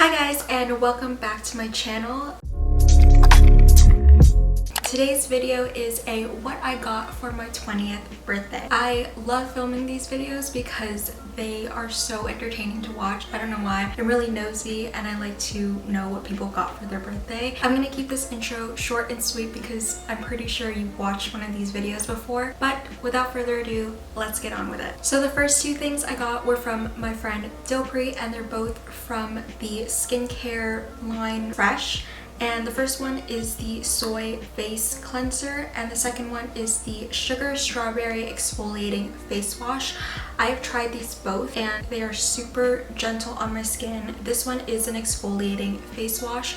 Hi guys, and welcome back to my channel. Today's video is a what I got for my 20th birthday. I love filming these videos because they are so entertaining to watch. I don't know why. I'm really nosy and I like to know what people got for their birthday. I'm gonna keep this intro short and sweet because I'm pretty sure you've watched one of these videos before. But without further ado, let's get on with it. So the first two things I got were from my friend Gabrielle, and they're both from the skincare line Fresh. And the first one is the Soy Face Cleanser, and the second one is the Sugar Strawberry Exfoliating Face Wash. I've tried these both and they are super gentle on my skin. This one is an exfoliating face wash,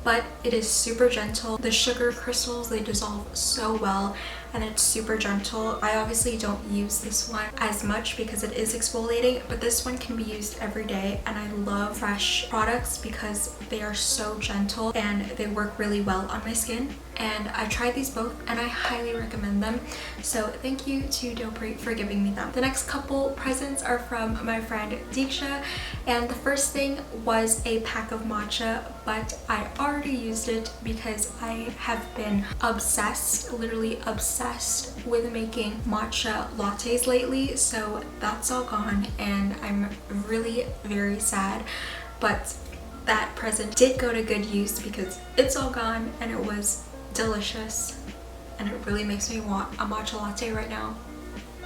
but it is super gentle. The sugar crystals, they dissolve so well and it's super gentle. I obviously don't use this one as much because it is exfoliating, but this one can be used every day, and I love Fresh products because they are so gentle and they work really well on my skin. And I tried these both and I highly recommend them. So thank you to Gabrielle for giving me them. The next couple presents are from my friend Diksha, and the first thing was a pack of matcha, but I already used it because I have been obsessed, literally obsessed with making matcha lattes lately. So that's all gone and I'm really very sad, but that present did go to good use because it's all gone and it was delicious, and it really makes me want a matcha latte right now,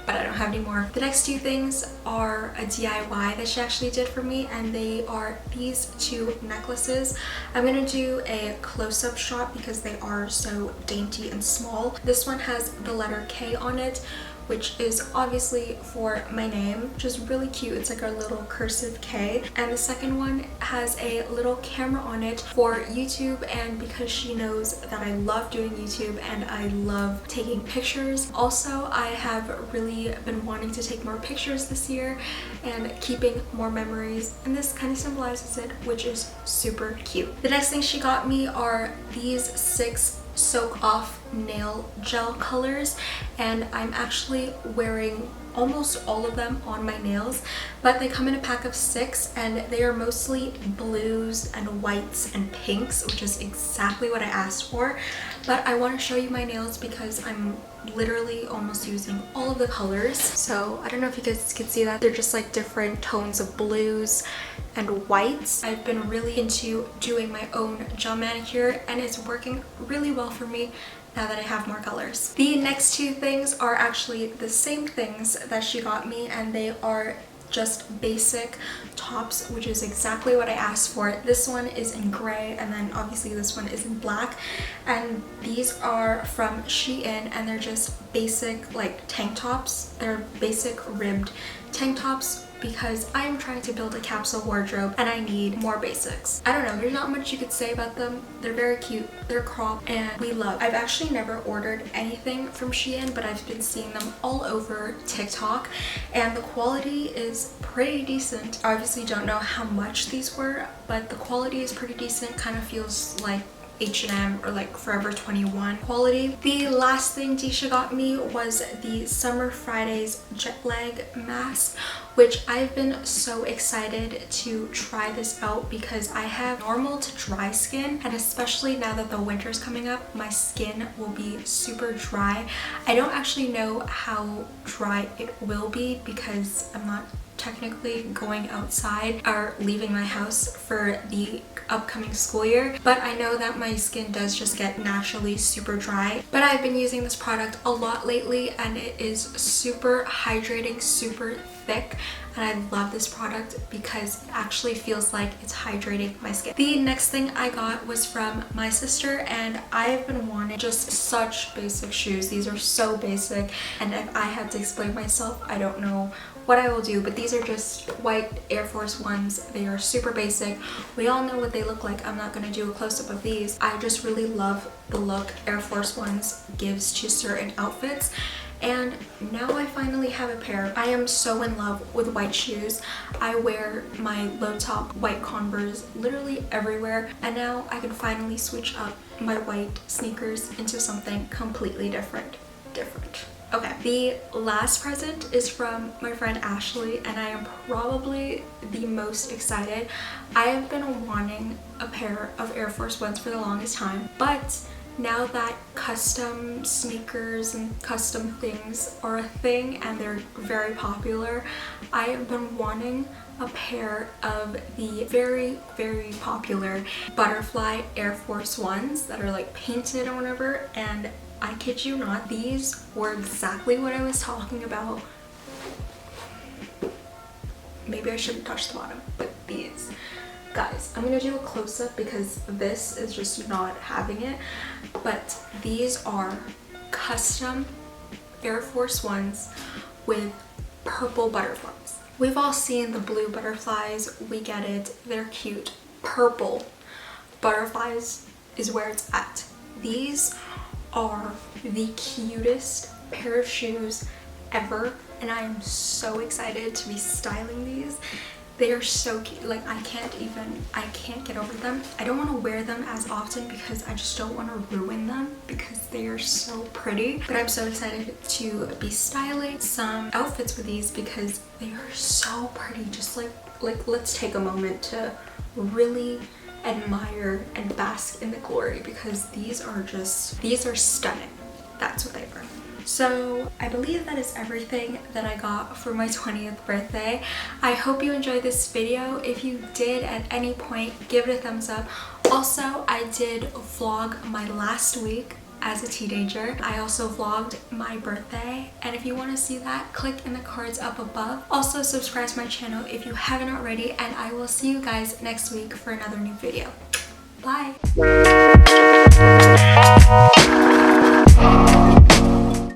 but I don't have any more. The next two things are a DIY that she actually did for me, and they are these two necklaces. I'm gonna do a close-up shot because they are so dainty and small. This one has the letter K on it, which is obviously for my name, which is really cute. It's like a little cursive K. And the second one has a little camera on it for YouTube, and because she knows that I love doing YouTube and I love taking pictures. Also, I have really been wanting to take more pictures this year and keeping more memories, and this kind of symbolizes it, which is super cute. The next thing she got me are these 6 soak off nail gel colors, and I'm actually wearing almost all of them on my nails, but they come in a pack of 6 and they are mostly blues and whites and pinks, which is exactly what I asked for. But I want to show you my nails because I'm literally almost using all of the colors. So I don't know if you guys can see that. They're just like different tones of blues and whites. I've been really into doing my own gel manicure and it's working really well for me now that I have more colors. The next two things are actually the same things that she got me, and they are just basic tops, which is exactly what I asked for. This one is in gray, and then obviously this one is in black, and these are from Shein, and they're just basic like tank tops. They're basic ribbed tank tops because I am trying to build a capsule wardrobe and I need more basics. I don't know, there's not much you could say about them. They're very cute, they're cropped, and we love. I've actually never ordered anything from Shein, but I've been seeing them all over TikTok and the quality is pretty decent. I obviously don't know how much these were, but the quality is pretty decent. Kind of feels like H&M or like Forever 21 quality. The last thing Disha got me was the Summer Fridays jet lag mask, which I've been so excited to try this out because I have normal to dry skin, and especially now that the winter's coming up, my skin will be super dry. I don't actually know how dry it will be because I'm not technically going outside or leaving my house for the upcoming school year, but I know that my skin does just get naturally super dry. But I've been using this product a lot lately and it is super hydrating, super thick, and I love this product because it actually feels like it's hydrating my skin. The next thing I got was from my sister, and I've been wanting just such basic shoes. These are so basic, and if I had to explain myself, I don't know what I will do, but these are just white Air Force Ones. They are super basic. We all know what they look like. I'm not going to do a close-up of these. I just really love the look Air Force Ones gives to certain outfits, and now I finally have a pair. I am so in love with white shoes. I wear my low top white Converse literally everywhere, and now I can finally switch up my white sneakers into something completely different. Okay, the last present is from my friend Ashley, and I am probably the most excited. I have been wanting a pair of Air Force Ones for the longest time, but now that custom sneakers and custom things are a thing and they're very popular, I have been wanting a pair of the very, very popular butterfly Air Force Ones that are like painted or whatever, and I kid you not, these were exactly what I was talking about. Maybe I shouldn't touch the bottom, but these. Guys, I'm gonna do a close-up because this is just not having it, but these are custom Air Force Ones with purple butterflies. We've all seen the blue butterflies, we get it, they're cute. Purple butterflies is where it's at. These are the cutest pair of shoes ever, and I am so excited to be styling these. They are so cute. Like, I can't get over them. I don't want to wear them as often because I just don't want to ruin them because they are so pretty. But I'm so excited to be styling some outfits with these because they are so pretty. Just like let's take a moment to really admire and bask in the glory because these are stunning. That's what they are. So I believe that is everything that I got for my 20th birthday. I hope you enjoyed this video. If you did at any point, give it a thumbs up. Also, I did vlog my last week as a teenager. I also vlogged my birthday, and if you want to see that, click in the cards up above. Also, subscribe to my channel if you haven't already, and I will see you guys next week for another new video. Bye!